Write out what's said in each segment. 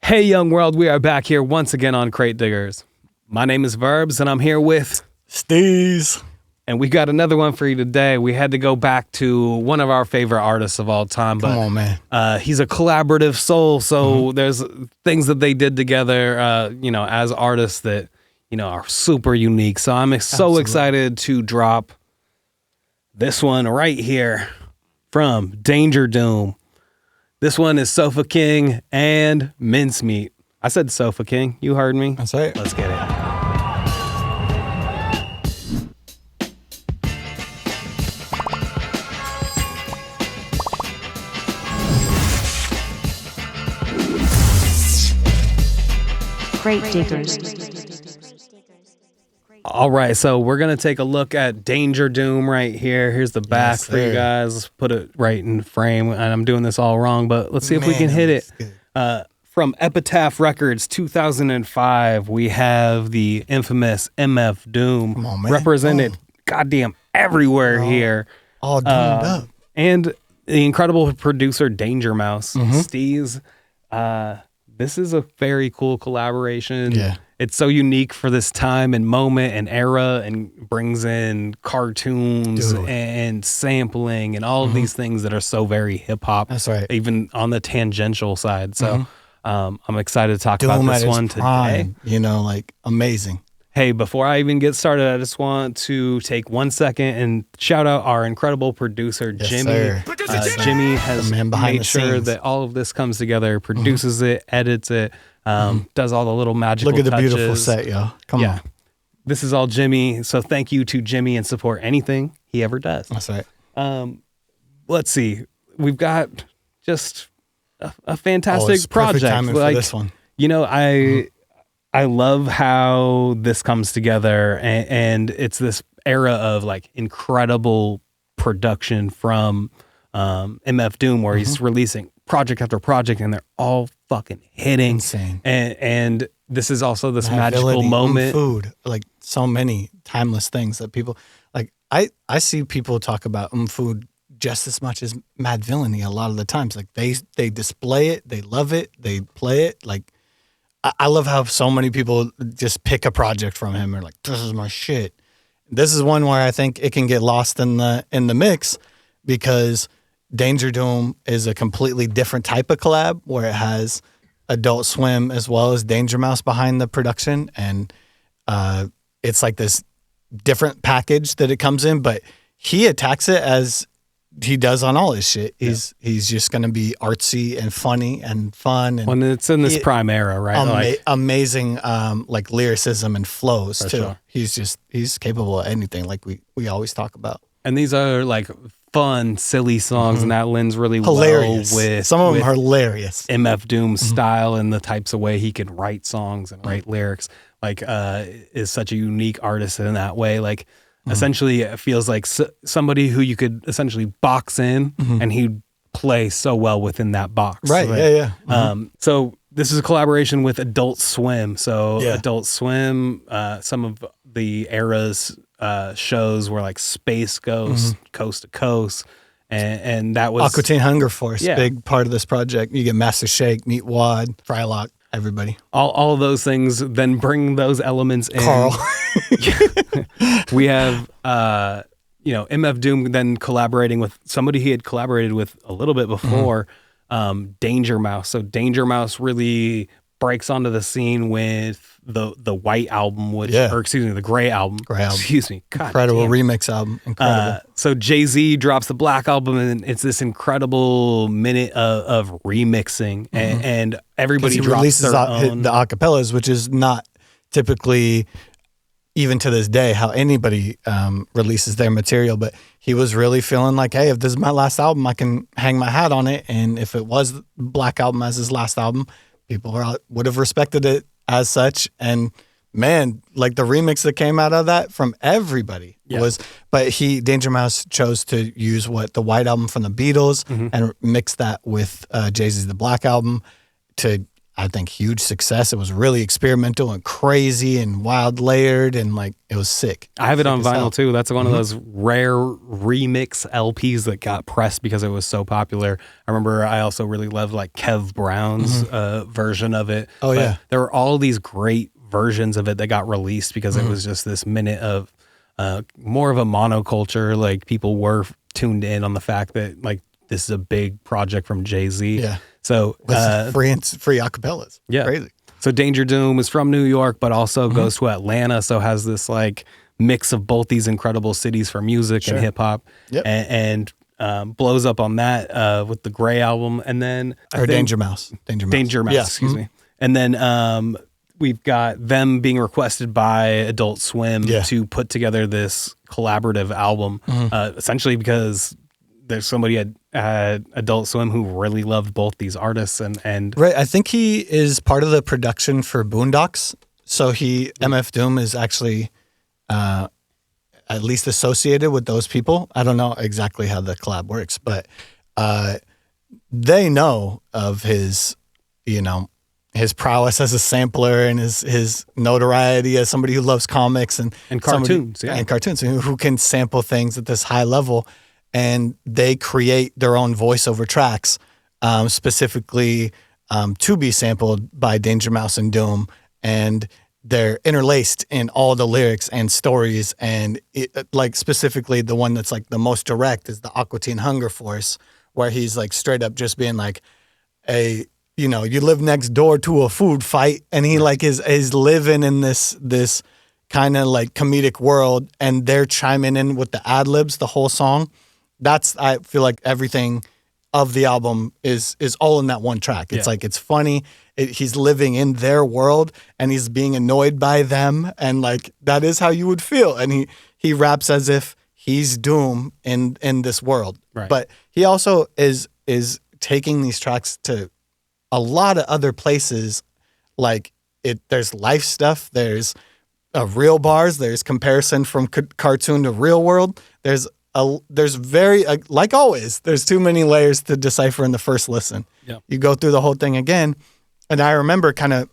Hey, young world, we are back here once again on Crate Diggers. My name is Verbz, and I'm here with Steez. And we got another one for you today. We had to go back to one of our favorite artists of all time. Come on, man. He's a collaborative soul, so there's things that they did together, as artists that, are super unique. So I'm so excited to drop this one right here from Danger Doom. This one is Sofa King and Mince Meat. I said Sofa King. You heard me. That's right. Let's get it. Crate Diggers. All right, so we're going to take a look at Danger Doom right here. Here's the back for you guys. Let's put it right in frame. And I'm doing this all wrong, but let's see if we can hit it. From Epitaph Records, 2005, we have the infamous MF Doom represented goddamn everywhere here. All doomed up. And the incredible producer Danger Mouse, Steez. This is a very cool collaboration. Yeah. It's so unique for this time and moment and era, and brings in cartoons and sampling and all of these things that are so very hip hop. That's right. Even on the tangential side. So I'm excited to talk Doom about this at one its today. prime, amazing. Hey, before I even get started, I just want to take 1 second and shout out our incredible producer, Jimmy. Jimmy has made sure that all of this comes together, produces it, edits it, does all the little magical touches. Look at the beautiful set, y'all. Come on. This is all Jimmy, so thank you to Jimmy and support anything he ever does. That's right. Let's see. We've got just a fantastic project. Perfect timing for this one. I love how this comes together, and it's this era of like incredible production from MF Doom, where he's releasing project after project, and they're all fucking hitting. Insane. And this is also this magical moment. Food, like so many timeless things that people like. I see people talk about food just as much as Mad Villainy a lot of the times. Like they display it, they love it, they play it. Like I love how so many people just pick a project from him and are like, this is my shit. This is one where I think it can get lost in the mix, because Danger Doom is a completely different type of collab where it has Adult Swim as well as Danger Mouse behind the production. And it's like this different package that it comes in, but he attacks it as he does on all his shit. He's just going to be artsy and funny and fun. And when it's in this prime era, right? Amazing lyricism and flows too. Sure. He's capable of anything, like we always talk about. And these are like fun, silly songs, and that lends really hilarious. Well with some of them are hilarious. MF Doom's style and the types of way he can write songs and write lyrics. Like, is such a unique artist in that way. Like, essentially, it feels like somebody who you could essentially box in, and he'd play so well within that box. Right. Yeah. So this is a collaboration with Adult Swim. So Adult Swim, some of the era's shows were like Space Ghost, Coast to Coast, and that was Aqua Teen Hunger Force, big part of this project. You get Master Shake, Meat Wad, Frylock, everybody. All of those things, then bring those elements in. Carl. We have MF Doom then collaborating with somebody he had collaborated with a little bit before, Danger Mouse. So Danger Mouse really breaks onto the scene with the White album, the Gray album. Excuse me. God incredible damn. remix album. Incredible. So Jay-Z drops the Black album, and it's this incredible minute of remixing, and everybody drops their own. The acapellas, which is not typically, even to this day, how anybody releases their material. But he was really feeling like, hey, if this is my last album, I can hang my hat on it. And if it was the Black album as his last album, people would have respected it as such. And man, like the remix that came out of that from everybody was, but Danger Mouse chose to use the White album from the Beatles and mix that with Jay-Z's The Black album to, I think, huge success. It was really experimental and crazy and wild layered, and like it was sick. I have it on Sick as hell. vinyl too. That's one of those rare remix LPs that got pressed because it was so popular. I remember I also really loved like Kev Brown's version of it. Oh, But yeah. there were all these great versions of it that got released because it was just this minute of more of a monoculture. Like people were tuned in on the fact that like this is a big project from Jay-Z. Yeah. So With free acapellas. yeah. Crazy. So Danger Doom is from New York, but also goes to Atlanta. So has this like mix of both these incredible cities for music and hip hop, Yep. and blows up on that with the Gray album, and then I think Danger Mouse. Danger Mouse, Yeah. excuse me. And then we've got them being requested by Adult Swim to put together this collaborative album, essentially because there's somebody at Adult Swim who really loved both these artists and Right. I think he is part of the production for Boondocks. So MF Doom is actually at least associated with those people. I don't know exactly how the collab works, but they know of his prowess as a sampler and his notoriety as somebody who loves comics and cartoons, and cartoons, who can sample things at this high level. And they create their own voiceover tracks, specifically to be sampled by Danger Mouse and Doom. And they're interlaced in all the lyrics and stories. And like specifically the one that's like the most direct is the Aqua Teen Hunger Force, where he's like straight up just being like, you live next door to a food fight. And he like is living in this kind of like comedic world. And they're chiming in with the ad libs the whole song. I feel like everything of the album is all in that one track. It's like, it's funny. He's living in their world and he's being annoyed by them. And like, that is how you would feel. And he raps as if he's Doom in this world. Right. But he also is taking these tracks to a lot of other places. Like there's life stuff. There's real bars. There's comparison from cartoon to real world. There's very, like always, there's too many layers to decipher in the first listen. Yeah. You go through the whole thing again. And I remember kind of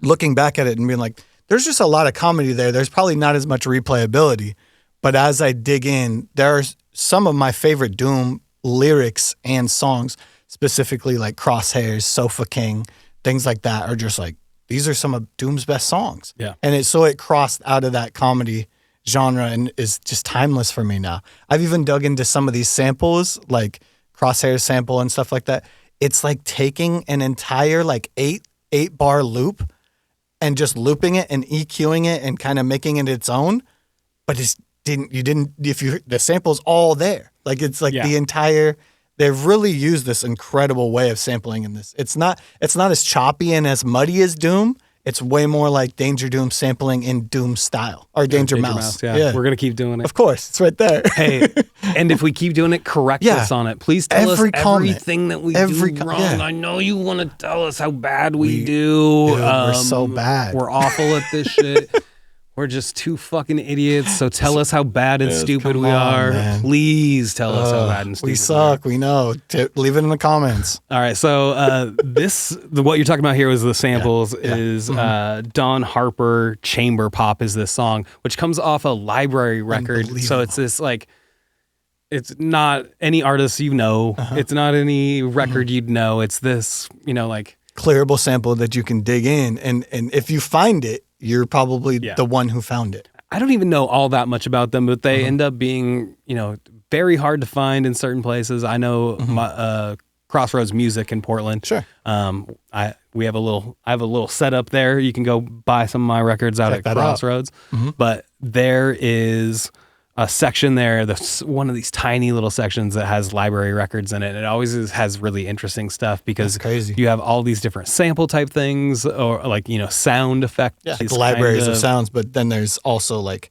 looking back at it and being like, there's just a lot of comedy there. There's probably not as much replayability. But as I dig in, there's some of my favorite Doom lyrics and songs, specifically like Crosshairs, Sofa King, things like that are just like, these are some of Doom's best songs. Yeah. And it crossed out of that comedy genre and is just timeless for me now. I've even dug into some of these samples, like Crosshairs sample and stuff like that. It's like taking an entire like eight bar loop and just looping it and EQing it and kind of making it its own. But the sample's all there. Like it's like the entire, they've really used this incredible way of sampling in this. It's not as choppy and as muddy as Doom. It's way more like Danger Doom sampling in Doom style or Danger Mouse. Yeah. We're going to keep doing it. Of course. It's right there. Hey, and if we keep doing it, correct us on it. Please tell us everything that we do wrong. Yeah. I know you want to tell us how bad we do. Dude, we're so bad. We're awful at this shit. We're just two fucking idiots. So tell us how bad and stupid we are. Man. Please tell us how bad and stupid we suck. We know. Leave it in the comments. All right. So what you're talking about here was the samples is Don Harper Chamber Pop is this song, which comes off a library record. So it's this like, it's not any artist you know. It's not any record you'd know. It's this, like clearable sample that you can dig in. And if you find it, you're probably the one who found it. I don't even know all that much about them, but they end up being, very hard to find in certain places. I know my, Crossroads Music in Portland. Sure. I have a little setup there. You can go buy some of my records out at Crossroads. But there is a section there, that's one of these tiny little sections that has library records in it. It always has really interesting stuff because crazy. You have all these different sample type things or like, sound effects. Yeah, like libraries of sounds, but then there's also like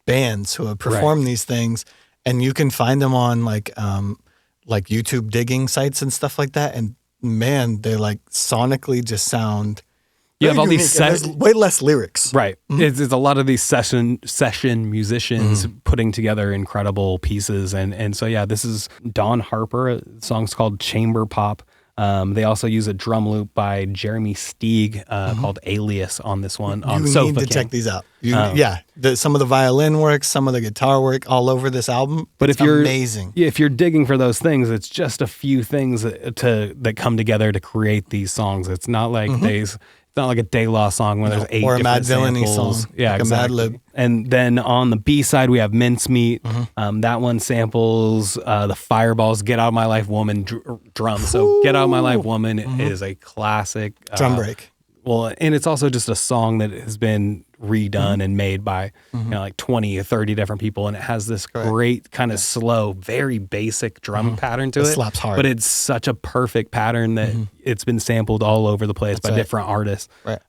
bands who have performed these things and you can find them on like YouTube digging sites and stuff like that. And man, they like sonically just sound you have all these there's way less lyrics. Right. It's a lot of these session musicians putting together incredible pieces. And so, this is Don Harper. The song's called Chamber Pop. They also use a drum loop by Jeremy Steeg called Alias on this one. On You Sofa need to King. check these out. Some of the violin work, some of the guitar work all over this album. But it's if you're amazing. if you're digging for those things, it's just a few things that come together to create these songs. It's not like it's not like a De La song where there's 8 or a different Mad Villainy samples. song, Yeah, like exactly. a Mad Lib. And then on the B side we have Mince Meat. That one samples the Fireballs "Get Out of My Life Woman" drum. So "Get Out of My Life Woman" is a classic Drum break. Well, and it's also just a song that has been redone and made by like 20 or 30 different people, and it has this great kind of slow, very basic drum pattern to it. Slaps hard. But it's such a perfect pattern that it's been sampled all over the place by different artists. Right.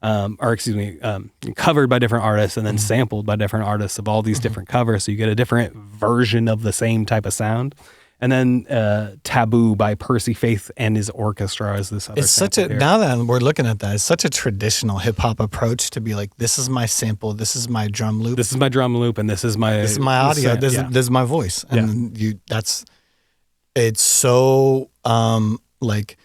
Covered by different artists and then sampled by different artists of all these different covers. So you get a different version of the same type of sound. And then Taboo by Percy Faith and his orchestra is this other It's such a, now that we're looking at that, it's such a traditional hip hop approach to be like, this is my sample, this is my drum loop. This is my drum loop and this is my audio, this is my voice. And it's so like,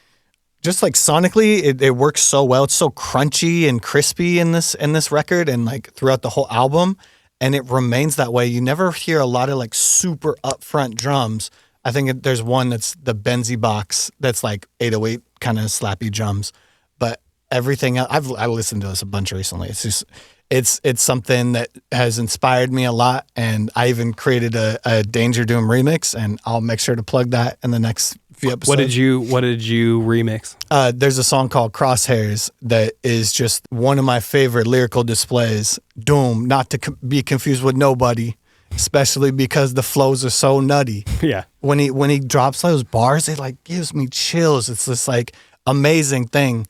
just like sonically, it works so well. It's so crunchy and crispy in this record and like throughout the whole album. And it remains that way. You never hear a lot of like super upfront drums. I think there's one that's the Benzie box that's like 808 kind of slappy drums, but everything else, I've listened to this a bunch recently. It's just it's something that has inspired me a lot, and I even created a Danger Doom remix, and I'll make sure to plug that in the next few episodes. What did you remix? There's a song called Crosshairs that is just one of my favorite lyrical displays. Doom, not to be confused with Nobody, especially because the flows are so nutty. Yeah. When he drops those bars, it like gives me chills. It's this like amazing thing.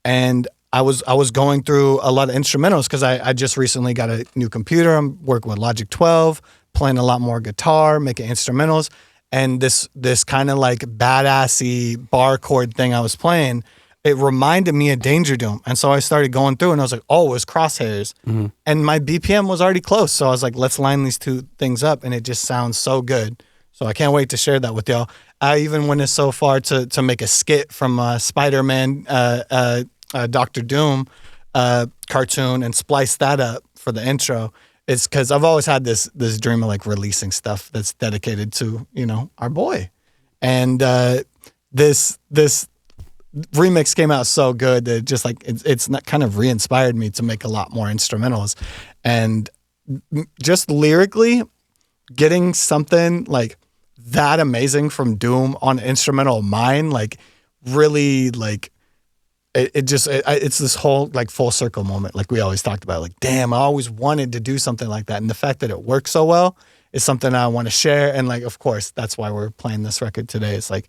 And I was going through a lot of instrumentals because I just recently got a new computer. I'm working with Logic 12, playing a lot more guitar, making instrumentals. And this kind of like badassy bar chord thing I was playing, it reminded me of Danger Doom. And so I started going through and I was like, oh, it was Crosshairs. Mm-hmm. And my BPM was already close. So I was like, let's line these two things up. And it just sounds so good. So I can't wait to share that with y'all. I even went so far to make a skit from Spider-Man, Dr. Doom cartoon and splice that up for the intro. It's because I've always had this dream of like releasing stuff that's dedicated to, our boy. And this remix came out so good that just like it's not kind of re-inspired me to make a lot more instrumentals. And just lyrically, getting something like that amazing from Doom on instrumental of mine, like really like it's this whole like full circle moment, like we always talked about. Like, damn, I always wanted to do something like that, and the fact that it works so well is something I want to share. And like, of course, that's why we're playing this record today. It's like,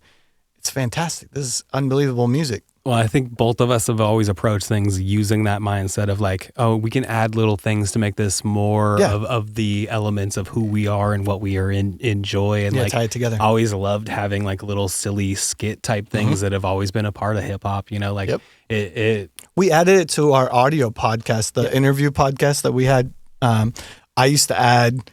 it's fantastic. This is unbelievable music. Well, I think both of us have always approached things using that mindset of like, oh, we can add little things to make this more of the elements of who we are and what we are enjoy. And like, tie it together. I always loved having like little silly skit type things that have always been a part of hip hop, like we added it to our audio podcast, the interview podcast that we had. I used to add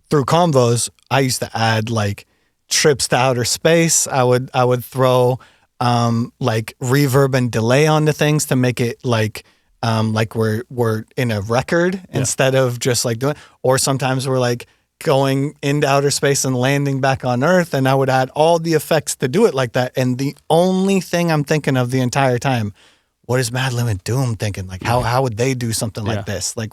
through Convos, I used to add like trips to outer space. I would throw like reverb and delay onto things to make it like we're in a record instead of just like doing, or sometimes we're like going into outer space and landing back on Earth, and I would add all the effects to do it like that. And the only thing I'm thinking of the entire time, what is Mad Limit Doom thinking? Like how would they do something like this? Like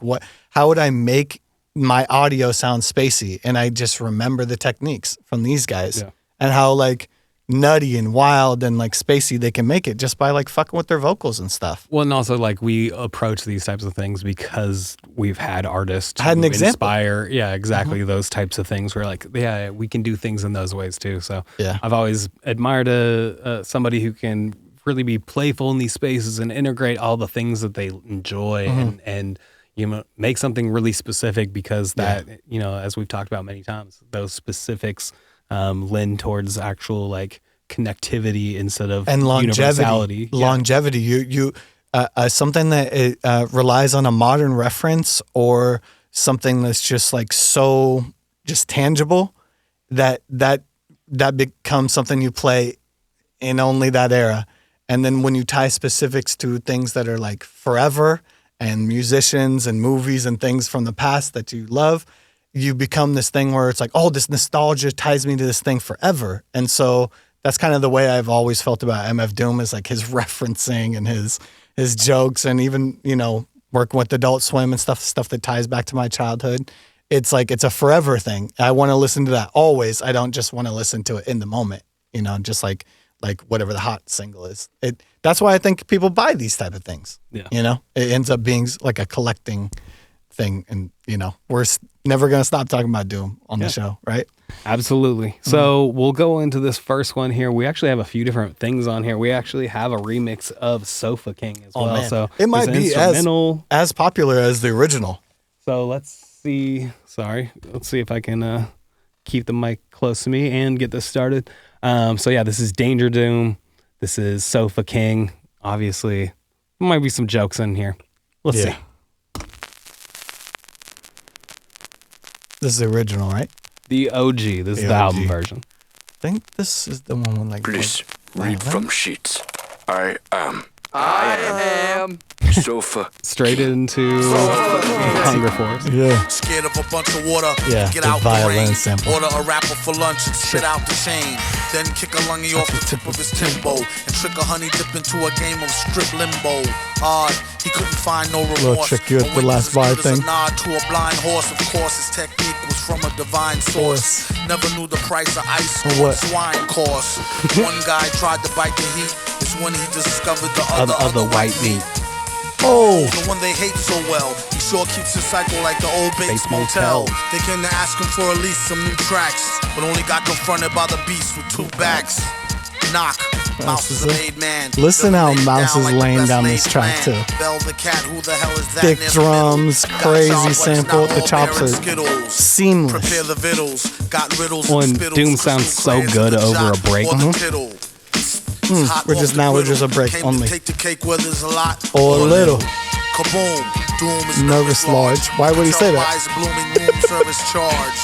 how would I make my audio sound spacey? And I just remember the techniques from these guys and how like nutty and wild and like spacey they can make it just by like fucking with their vocals and stuff. Well, and also like we approach these types of things because we've had artists who inspire those types of things where like we can do things in those ways too. So I've always admired somebody who can really be playful in these spaces and integrate all the things that they enjoy and make something really specific, because that as we've talked about many times, those specifics lend towards actual like connectivity instead of universality. Longevity. You something that relies on a modern reference or something that's just like so just tangible that becomes something you play in only that era. And then when you tie specifics to things that are like forever and musicians and movies and things from the past that you love, you become this thing where it's like, oh, this nostalgia ties me to this thing forever. And so that's kind of the way I've always felt about MF Doom, is like his referencing and his jokes, and even, you know, working with Adult Swim and stuff that ties back to my childhood. It's like, it's a forever thing. I want to listen to that always. I don't just want to listen to it in the moment, you know, just like whatever the hot single is. That's why I think people buy these type of things. Yeah. You know, it ends up being like a collecting thing. And, you know, we're never going to stop talking about Doom on the show, right? Absolutely. So we'll go into this first one here. We actually have a few different things on here. We actually have a remix of Sofa King as well. Man. So it might there's an be instrumental. as popular as the original. So let's see. Let's see if I can keep the mic close to me and get this started. So yeah, this is Danger Doom. This is Sofa King. Obviously, there might be some jokes in here. Let's see. This is the original, right? The OG. This is the album version. I think this is the one with like. Please like, read from sheets. I am Sofa. Straight into Hunger Force. Yeah. Scared of a bunch of water, Yeah, get the out the violin rain. sample. Order a rapper for lunch and spit out the chain. Then kick a lungy off the tip of his timbo and trick a honey dip into a game of strip limbo. Odd, he couldn't find no remorse. trick you at A the wink last was bar as good thing. as a nod to a blind horse. Of course, his technique was from a divine source. Never knew the price of ice or What? what swine cost. One guy tried to bite the heat. It's when he discovered the other white meat. Oh, The one they hate so well. He sure keeps his cycle like the old Bates Bates Motel. Motel. They came to ask him for at least some new tracks, but only got confronted by the beast with two backs. Knock. Mouse is a made man. Listen how Laid Mouse down is like the laying best down laid this track, plan. too. Bell the cat, who the hell is that? Thick near the middle? drums, Got crazy job, but it's sample. not The all chops beer and are Skittles. seamless. Prepare the vittles. Got riddles Well, and and spittles. Doom Crystal sounds so clans good in the over a shot break. or the tittle. Hot We're off just the now. We're griddle. just a break Came only. To take the cake where there's a lot Or a little. Kaboom. Doom is Nervous large. Why would he say that? Wise blooming room service charge.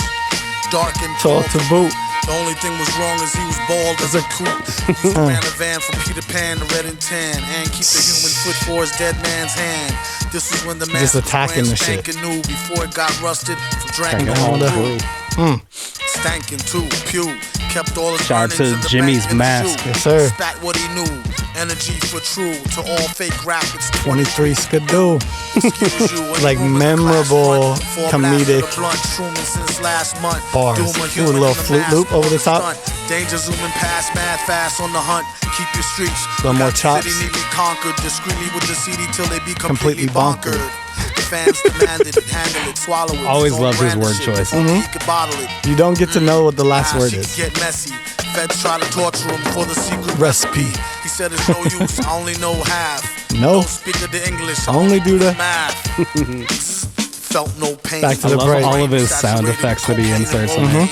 Dark and Tall to boot. The only thing was wrong is he was bald as a coot. He ran a van from Peter Pan to Red and Tan and keep the human foot for his dead man's hand. This was when the man Just attacking the shit. new before it got rusted from dragging Dragging on on the through. Stankin' too, pew. Kept all his Shout out to earnings in the Jimmy's bank in the mask. shoe. Yes, sir. Spat what he knew. Energy for true. To all fake rap, it's 23 Skidoo. Excuse you, when Like rumors memorable, clash front, comedic before blast with a blunt, Truman since last month. bars. Doom a Ooh, a human little in the flute mask loop over on the top. stunt. Danger zooming past, mad fast on the hunt. Keep your streets. Little more Got the chops. City neatly conquered, discreetly with the CD till they be Completely completely bonkered. bonkered. The fans demanded it, handle it, swallow it. Always Don't loved his brandish word it. choice. He could bottle it. You don't get to know what the last word She is. could get messy. Feds try to torture him for the secret Recipe. He said it's no use, I only know half. No. Don't speak of the English, I Only do the- math. Felt no pain. Back to I the love break. all of his sound effects that he inserts in there.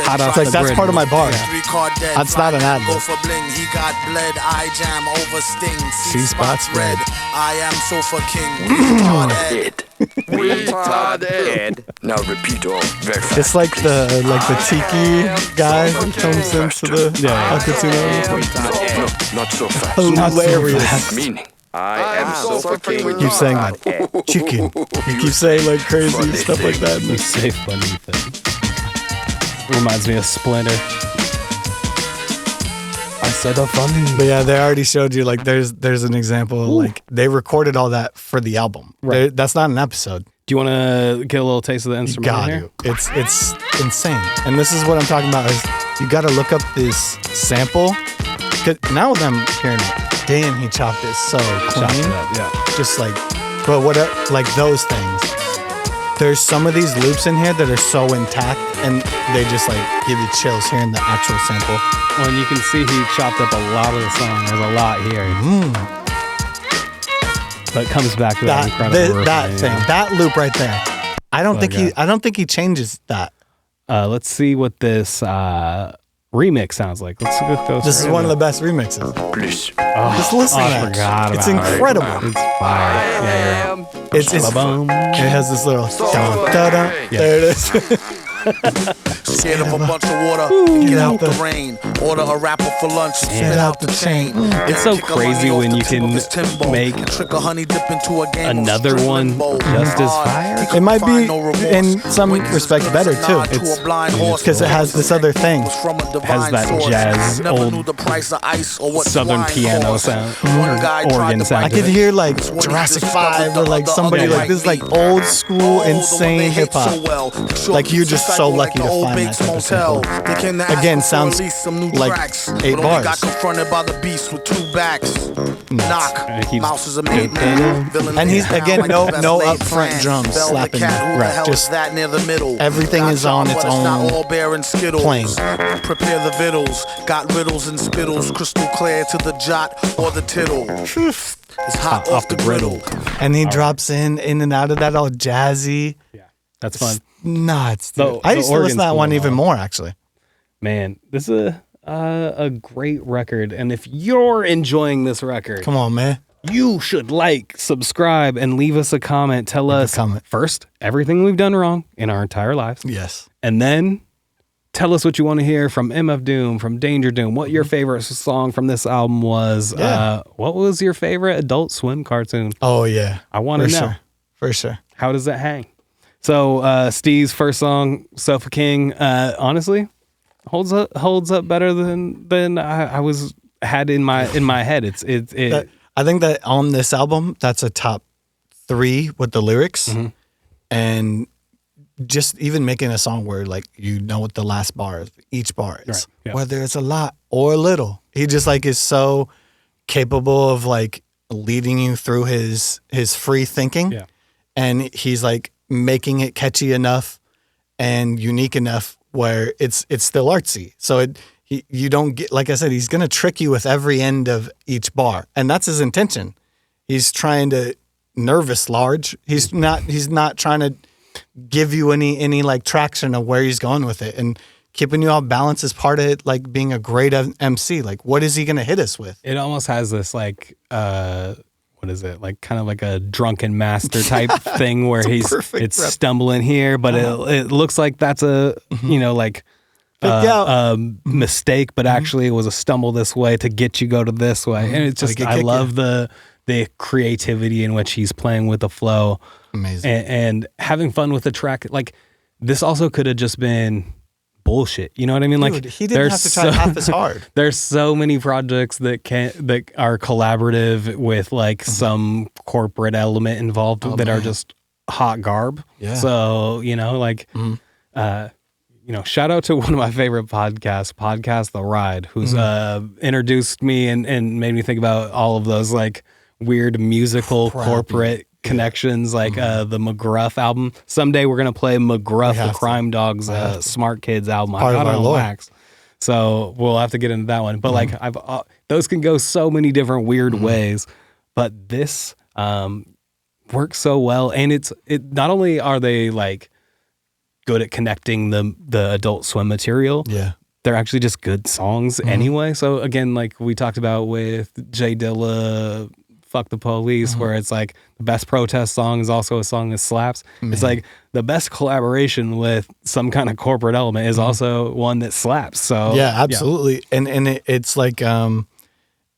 Hot off It's like the that's grid. part of my bar. That's That's not an ad Go lib. for bling. He got bled. I jam over sting. See spots red. I am Sofa King. Retard Ed. Retarded. Now repeat all very fast. It's like the tiki guy who comes into the Akatsuno. No, not so fast. Hilarious. Meaning, I am Sofa King. You keep saying that. Chicken. You keep saying like crazy stuff like that. The safe funny thing. Reminds me of Splinter. I said a funny. But yeah, they already showed you like there's an example of, like they recorded all that for the album. Right. That's not an episode. Do you want to get a little taste of the You instrument got here? to. It's insane. And this is what I'm talking about is you got to look up this sample. 'Cause now that I'm hearing it, damn, he chopped it so Chopped clean. it up, yeah. Just like, but whatever, like those things. There's some of these loops in here that are so intact, and they just like give you chills hearing the actual sample. Well, and you can see he chopped up a lot of the song. There's a lot here. But it comes back to that incredible That riff, thing, yeah. that loop right there. I don't think Okay. I don't think he changes that. Let's see what this remix sounds like. Let's go. This is one of the best remixes. Please. Just listen to I that. forgot It's about it. incredible. It's fire. Yeah, It's Ba-boom. it has this little dun, dun, dun. Yeah. There it is. Scared of a bunch of water, get out the rain. Order a rapper for lunch, spit out the chain. It's so crazy when you can make another one just as fire. It might be in some respects better too. It's because it has this other thing. It has that jazz, old southern piano sound, organ sound. I could hear like Jurassic 5 or like somebody like this, like old school insane hip hop. Like you're just so lucky to find that type of sample. Again, sounds like 8 bars. Got confronted by the beast with 2 backs. Knock. Mouse is a made man. And he's again no upfront drums slapping. Right. Just that near the middle. Everything is on its own plane. Prepare the vittles. Got riddles and spittles. Crystal clear to the jot or the tittle. It's hot off the griddle. And he drops in and out of that all jazzy. Yeah, that's fun. Nuts. Dude. I used to listen to that one even more, actually. Man, this is a great record. And if you're enjoying this record, come on, man. You should like, subscribe, and leave us a comment. Tell us first everything we've done wrong in our entire lives. Yes. And then tell us what you want to hear from MF Doom, from Danger Doom, what your favorite song from this album was. Yeah. What was your favorite Adult Swim cartoon? Oh, yeah. I want to know. Sure. For sure. How does that hang? So Steez's first song, Sofa King, honestly, holds up better than I had in my head. I think that on this album, that's a top 3 with the lyrics, and just even making a song where like you know what the last bar is, each bar is, right, yeah. Whether it's a lot or a little. He just like is so capable of like leading you through his free thinking, and he's like making it catchy enough and unique enough where it's still artsy. So you don't get, like I said, he's going to trick you with every end of each bar. And that's his intention. He's trying to nervous large. He's not trying to give you any like traction of where he's going with it. And keeping you all balanced is part of it, like being a great MC. Like, what is he going to hit us with? It almost has this like, what is it? Like kind of like a drunken master type thing where it's stumbling here, but it looks like that's a, like, mistake, but actually it was a stumble this way to get you go to this way. And it's just, I love the creativity in which he's playing with the flow. Amazing. And having fun with the track. Like this also could have just been bullshit. You know what I mean? Dude, like he didn't have to try half as hard. There's so many projects that are collaborative with like some corporate element involved that are just hot garb. Yeah. So, shout out to one of my favorite podcast The Ride, who's introduced me and made me think about all of those like weird musical corporate connections, like the McGruff album. Someday we're gonna play McGruff, the Crime Dogs, Smart Kids album. I got it on wax, so we'll have to get into that one. But like those can go so many different weird ways, but this works so well, and it not only are they like good at connecting the Adult Swim material. Yeah. They're actually just good songs anyway. So again, like we talked about with Jay Dilla, Fuck the Police, where it's like the best protest song is also a song that slaps. It's like the best collaboration with some kind of corporate element is also one that slaps. So yeah, absolutely. Yeah. And it's like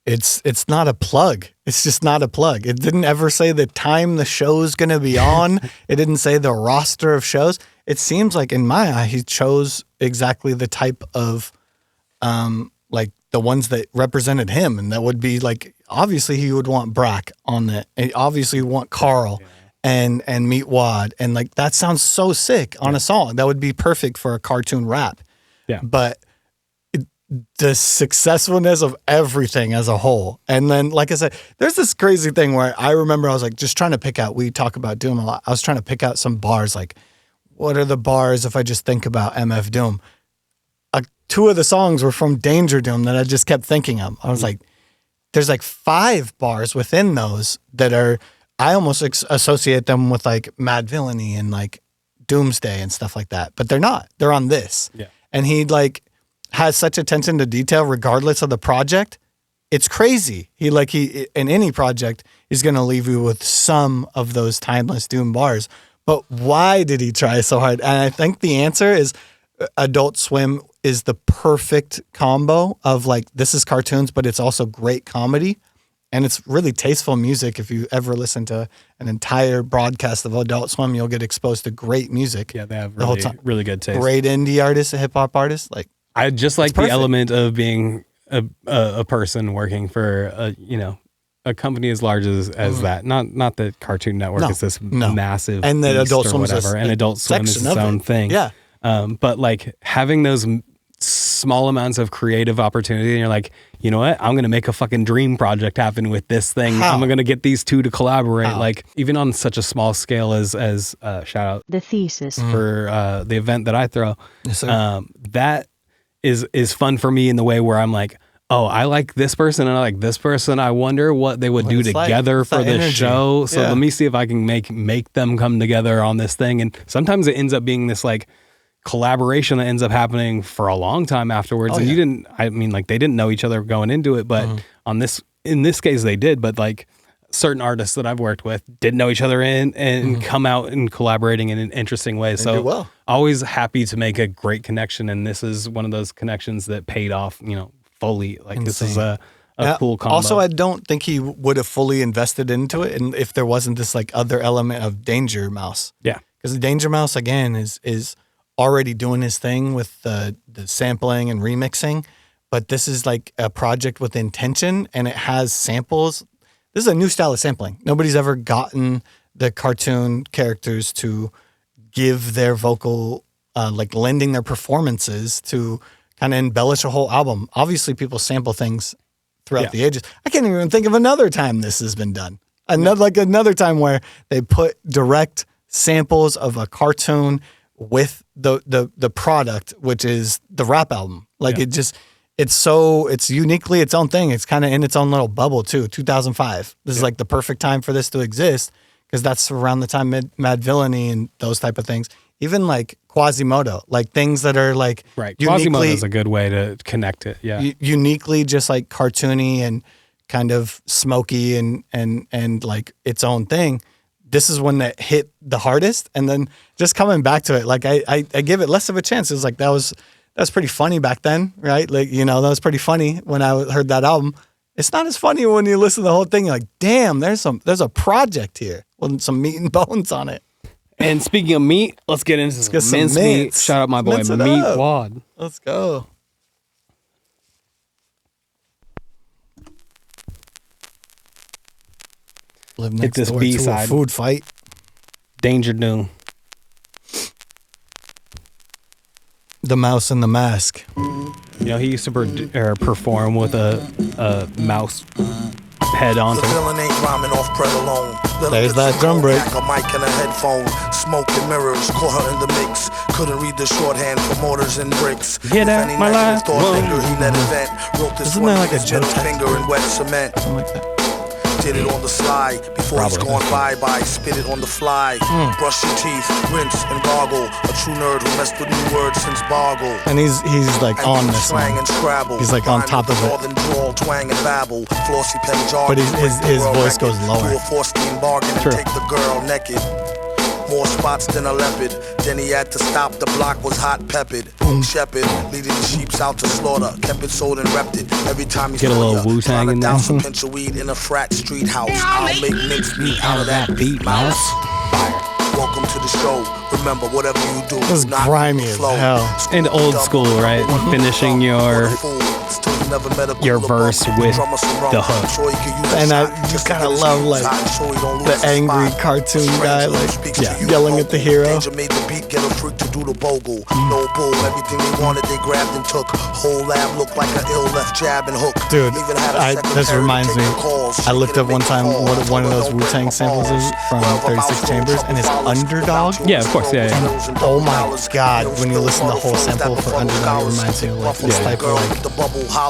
it's not a plug. It's just not a plug. It didn't ever say the time the show's gonna be on. It didn't say the roster of shows. It seems like in my eye, he chose exactly the type of, like the ones that represented him. And that would be like, obviously he would want Brack on it. And obviously would want Carl and Meat Wad. And like, that sounds so sick on a song. That would be perfect for a cartoon rap. Yeah. But the successfulness of everything as a whole. And then, like I said, there's this crazy thing where I remember I was like, just trying to pick out, we talk about Doom a lot. I was trying to pick out some bars, like, what are the bars if I just think about MF Doom? 2 of the songs were from Danger Doom that I just kept thinking of. I was like, there's like 5 bars within those that are, I almost associate them with like Mad Villainy and like Doomsday and stuff like that. But they're not. They're on this. Yeah. And he like has such attention to detail regardless of the project. It's crazy. He in any project, he's going to leave you with some of those timeless Doom bars. But why did he try so hard? And I think the answer is Adult Swim is the perfect combo of like, this is cartoons, but it's also great comedy. And it's really tasteful music. If you ever listen to an entire broadcast of Adult Swim, you'll get exposed to great music. Yeah, they have the whole really, time. really good taste. Great indie artists, hip hop artists. Like, I just like the perfect. element of being a person working for a company as large as that. Not that Cartoon Network No, is this no. massive And that beast Adult or Swim is whatever, and Adult Swim is section its of own it. thing. Yeah. But like having those small amounts of creative opportunity, and you're like, you know what? I'm gonna make a fucking dream project happen with this thing. How? I'm gonna get these two to collaborate. How? Like even on such a small scale as shout out The thesis. for the event that I throw. Yes, sir. That is fun for me in the way where I'm like, oh, I like this person and I like this person. I wonder what they would What do it's like. together It's for that this energy. show. So Yeah. let me see if I can make them come together on this thing. And sometimes it ends up being this like collaboration that ends up happening for a long time afterwards. Oh, And yeah. they didn't know each other going into it, but in this case they did. But like certain artists that I've worked with didn't know each other and come out and collaborating in an interesting way. So do well. always happy to make a great connection. And this is one of those connections that paid off, fully. Like this is a cool combo. Also, I don't think he would have fully invested into it, and if there wasn't this like other element of Danger Mouse. Yeah. Because Danger Mouse again is already doing his thing with the sampling and remixing, but this is like a project with intention, and it has samples. This is a new style of sampling. Nobody's ever gotten the cartoon characters to give their vocal, like lending their performances to kind of embellish a whole album. Obviously, people sample things throughout the ages. I can't even think of another time this has been done. Another time where they put direct samples of a cartoon with the product, which is the rap album. Like it's uniquely its own thing. It's kind of in its own little bubble too. 2005. This is like the perfect time for this to exist because that's around the time Mad Villainy and those type of things. Even like Quasimodo, like things that are like right. Quasimodo is a good way to connect it. Yeah. Uniquely just like cartoony and kind of smoky and like its own thing. This is when that hit the hardest. And then just coming back to it, like I give it less of a chance. It was like that was pretty funny back then, right? Like, that was pretty funny when I heard that album. It's not as funny when you listen to the whole thing. You're like, damn, there's a project here with some meat and bones on it. And speaking of meat, let's get into some Mince Meat. Shout out my boy Mince it Meat up. Wad. Let's go. Live next this door B-side. to a food fight. Danger Doom. The Mouse and the Mask. He used to perform with a mouse head on The him. villain ain't rhyming off bread alone. Little There's bits that of drum break. cognac, a mic and a headphone. Smoke and mirrors, caught her in the mix. Couldn't read the shorthand for mortars and bricks. Get If out any my negative life. thought Whoa. linger, he let it vent. Wrote this Isn't one there with like a his middle joke finger in wet cement. Something like that. Did it on the slide before he's Probably. gone bye-bye. Spit it on the fly. Brush your teeth, rinse and gargle. A true nerd who messed with new words since Boggle. And he's like And on use this slang one. and scrabble. He's, like, on Rhyme top with of it. Northern drawl, twang and babble. Flossy pen jargon. But his voice goes lower. Do a foreskin bargain and True. take the girl naked. More spots than a leopard. Then he had to stop. The block was hot peppered. Shepherd leading the sheeps out to slaughter. Kept it sold and repped it. Every time he Get a saw little ya, Wu-Tang tryna in there. douse a pinch of weed in a frat street house. I'll make mince meat out of that beat mouse. Welcome to the show. Remember, whatever you do, This is not grimy the as flow. hell. And old school, right? Finishing your verse with the hook. And you kinda love, like, the angry cartoon guy, like, yelling at the hero. Made the beat get a freak to do the bogle. No bull, everything they wanted they grabbed and took. Whole lab looked like an ill left jab and hook. Dude, Even had a this secretary reminds me. taking calls. I looked up one time Shaking and what one of making those calls. Wu-Tang samples is from Well, 36 about Chambers, and it's $12 Underdog. Yeah, of course, yeah. Oh my God, when you listen to the whole sample for Underdog, it reminds me of like this type of like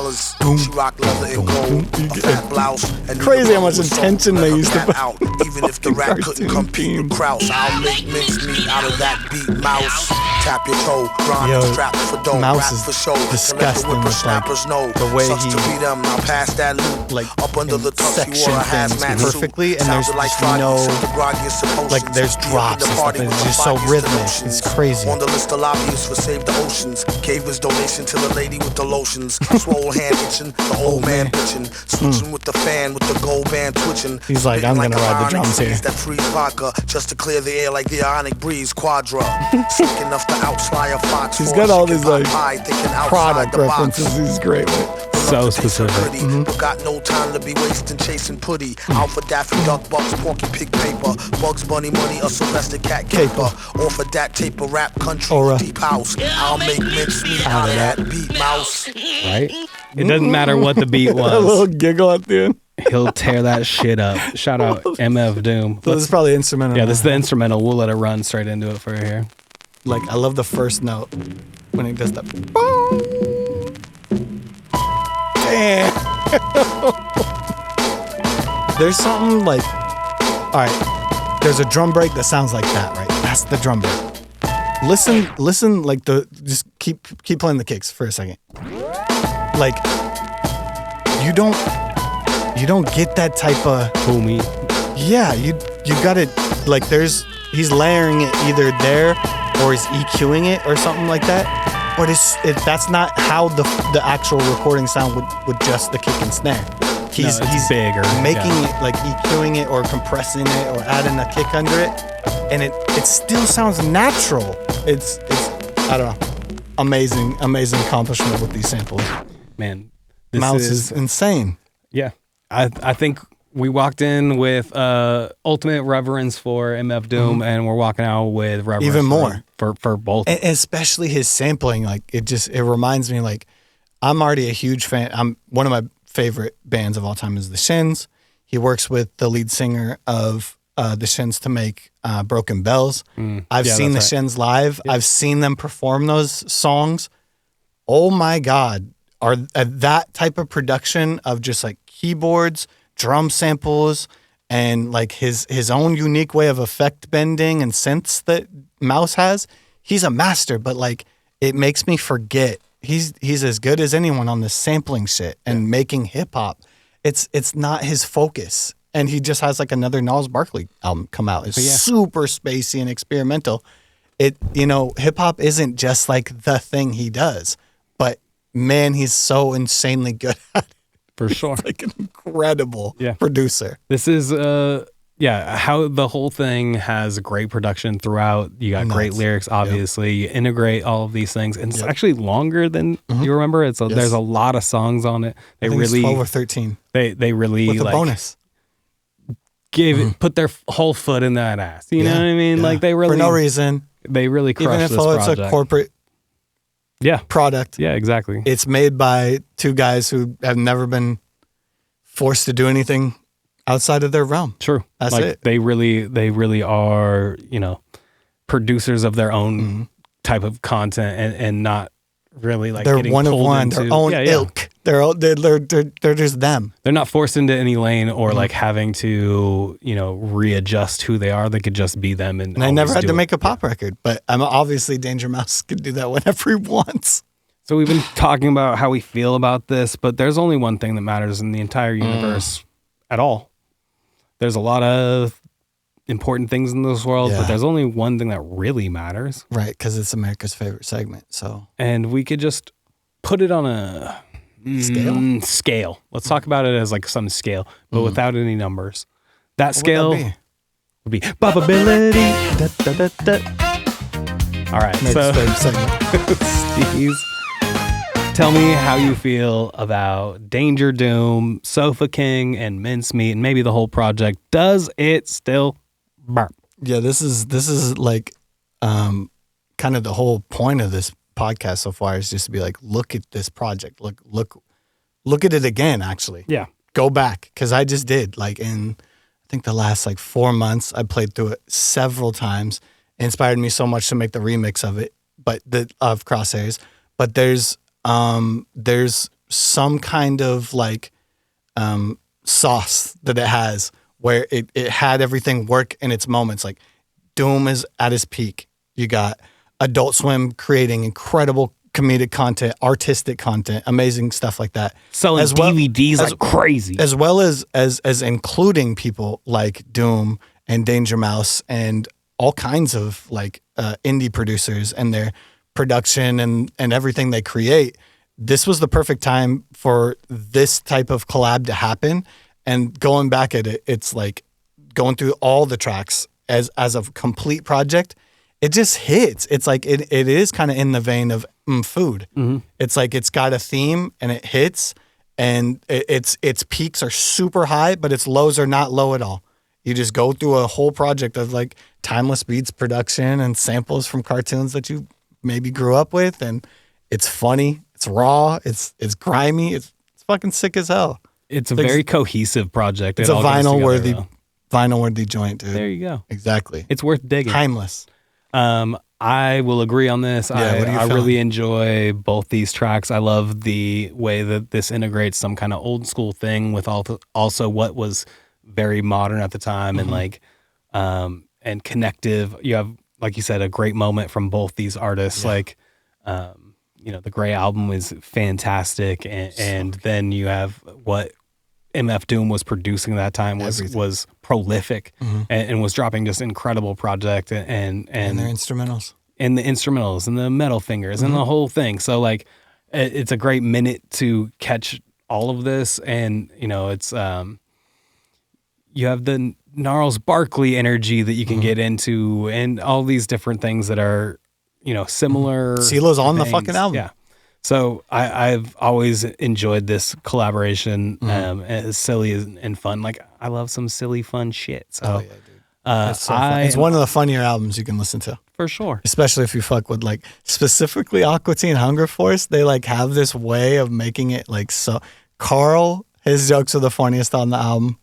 colors. She rock leather and gold, a fat blouse. And Crazy how much was soft, attention they let her used to rat put out. Even if the rap couldn't cartoon compete with themes. Kraus, I'll make mince meat out of that beat mouse. Tap your toe, grind Yo, the strap for dough, Mouse rap is for show. disgusting with, like, Snappers know. the way Sucks he, to be them, now pass that loop. like, Up under in the tux, he section wore a things hazmat suit. perfectly, and there's Sounded like just Froggy, no, except the groggiest of potions. like, there's Be up in drops the and stuff, party and with it's the just so foggiest rhythmic. emotions. It's crazy. On the list of lobbyists for Save the Oceans. Gave his donation to the lady with the lotions. Swole hand itching, the old man bitching. Switching with the fan with the gold band twitching. He's like, I'm Spitting gonna a ride the Onyx drums here. breeze that freeze vodka just to clear the air like the Ionic breeze. Quadra. Sick enough to outfly a fox. He's for got a all chicken these, like, pot pie, thinking outside product the box. references. He's great with. So specific. But got no time to be wasting chasing putty. Out for Daffy Duck Bucks, Porky Pig paper. Bugs Bunny money, a Sylvester Cat caper. Off of that taper rap country Aura. deep house. I'll make mince meat out of that beat mouse. Right? It doesn't matter what the beat A little was. giggle at the end. He'll tear that shit up. Shout out MF Doom. So this is probably instrumental. Yeah, this is the instrumental. We'll let it run straight into it for you here. Like, I love the first note when he does that. Damn. There's something like, all right, there's a drum break that sounds like that, right? That's the drum break. Listen, like just keep playing the kicks for a second. Like, you don't get that type of, Boomie. yeah, you got it, like he's layering it either there or he's EQing it or something like that. But that's not how the actual recording sound with just the kick and snare. He's bigger, making yeah. it, like EQing it or compressing it or adding a kick under it, and it still sounds natural. It's I don't know, amazing accomplishment with these samples. Man, this Mouse is insane. Yeah. I think we walked in with ultimate reverence for MF Doom, and we're walking out with reverence Even more. for both. And especially his sampling, like it reminds me, like, I'm already a huge fan. One of my favorite bands of all time is the Shins. He works with the lead singer of the Shins to make Broken Bells. I've seen the Shins live. I've seen them perform those songs. Oh my God. That type of production of just like keyboards, drum samples, and like his own unique way of effect bending and synths that Mouse has, he's a master. But like, it makes me forget he's as good as anyone on the sampling shit and making hip hop. It's not his focus, and he just has like another Gnarls Barkley album come out. It's super spacey and experimental. Hip hop isn't just like the thing he does, but man, he's so insanely good at it. For sure. He's like an incredible producer. This is how the whole thing has great production throughout. You got great lyrics, obviously. You integrate all of these things, and it's actually longer than you remember. There's a lot of songs on it. I think it's 12 or 13. They really with a like bonus. put their whole foot in that ass. You know what I mean? Yeah. Like they really for no reason. They really crushed Even if this it's project. a corporate product. Yeah, exactly. It's made by two guys who have never been forced to do anything outside of their realm. True. That's like, it. They really are, producers of their own type of content and not really like they're getting one of pulled one, into, their own ilk. They're just them. They're not forced into any lane or like having to, readjust who they are. They could just be them. And I never had to make it. a pop record, but I'm obviously Danger Mouse could do that whenever he wants. So we've been talking about how we feel about this, but there's only one thing that matters in the entire universe at all. There's a lot of important things in this world, but there's only one thing that really matters. Right, because it's America's favorite segment. So, and we could just put it on a scale. Let's talk about it as like some scale, but without any numbers. That scale would be probability. All right, so Steez, tell me how you feel about Danger Doom, Sofa King, and Mince Meat, and maybe the whole project. Does it still burn? Yeah, this is like kind of the whole point of this podcast so far is just to be like, look at this project. Look at it again, actually. Yeah. Go Go back, because I just did. Like in, I think the last like 4 months, I played through it several times. It inspired me so much to make the remix of it, of Crosshairs. But there's some kind of like sauce that it has where it had everything work in its moments. Like Doom is at his peak. You got Adult Swim creating incredible comedic content, artistic content, amazing stuff like that. Selling DVDs like crazy. As well as including people like Doom and Danger Mouse and all kinds of like indie producers and their production and everything they create. This was the perfect time for this type of collab to happen. And going back at it, it's like going through all the tracks as a complete project. It just hits. It's like it is kind of in the vein of food. Mm-hmm. It's like it's got a theme and it hits, and its peaks are super high, but its lows are not low at all. You just go through a whole project of like timeless beats production and samples from cartoons that you maybe grew up with, and it's funny, it's raw, it's grimy, it's fucking sick as hell. It's a very cohesive project. It's a vinyl worthy joint, dude. There you go. Exactly. It's worth digging. Timeless. I will agree on this. Yeah, I really enjoy both these tracks. I love the way that this integrates some kind of old school thing with also what was very modern at the time, and like and connective. You have, like you said, a great moment from both these artists. Yeah. Like the Grey album is fantastic, and then you have what MF Doom was producing that time was prolific, and was dropping just incredible project and their instrumentals and the instrumentals and the metal fingers and the whole thing. So like it's a great minute to catch all of this, and it's you have the Gnarls Barkley energy that you can get into, and all these different things that are similar. CeeLo's on the fucking album. Yeah. So I've always enjoyed this collaboration, as silly and fun. Like I love some silly, fun shit. So, dude. It's so fun. It's one of the funnier albums you can listen to. For sure. Especially if you fuck with like specifically Aqua Teen Hunger Force. They like have this way of making it like so. Carl, his jokes are the funniest on the album.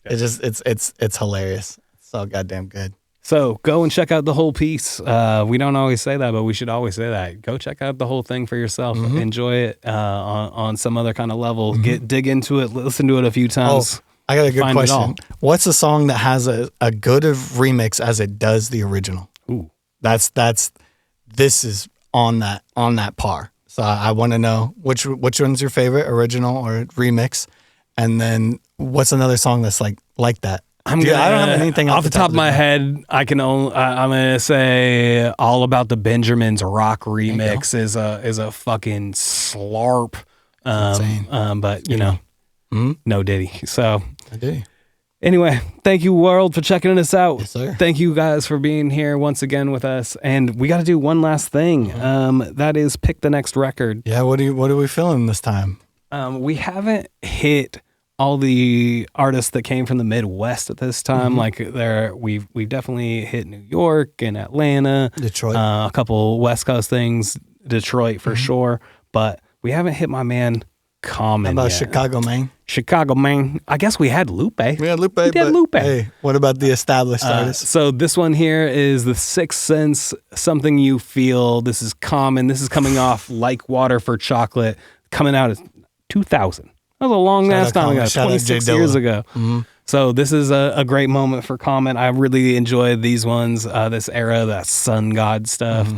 It just it's hilarious. It's so goddamn good. So go and check out the whole piece. We don't always say that, but we should always say that. Go check out the whole thing for yourself. Enjoy it on some other kind of level. Dig into it. Listen to it a few times. Oh, I got a good question. What's a song that has a good of remix as it does the original? Ooh, this is on that par. So I want to know which one's your favorite, original or remix, and then what's another song that's like that. I don't have anything off the top of my head. I'm gonna say All About the Benjamins rock remix is a fucking slarp. But no Diddy. So I do. Anyway, thank you, world, for checking us out. Yes, sir. Thank you guys for being here once again with us. And we got to do one last thing. That is pick the next record. Yeah. What are we feeling this time? We haven't hit all the artists that came from the Midwest at this time. Like we've definitely hit New York and Atlanta, Detroit, a couple West Coast things, Detroit for sure, but we haven't hit my man Common. How about yet. Chicago, man? I guess we had Lupe. We had Lupe. Hey, what about the established artists? So this one here is The Sixth Sense, Something You Feel. This is Common. This is coming off Like Water for Chocolate, coming out at 2000. That was a long ass time ago, 26 years ago. So this is a great moment for Common. I really enjoyed these ones, this era, that Sun God stuff.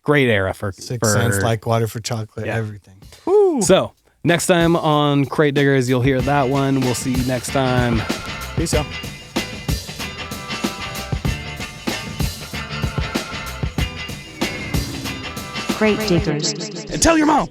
Great era for Sixth Sense, Like Water for Chocolate, everything. Woo. So next time on Crate Diggers, you'll hear that one. We'll see you next time. Peace out. Crate Diggers. And tell your mom.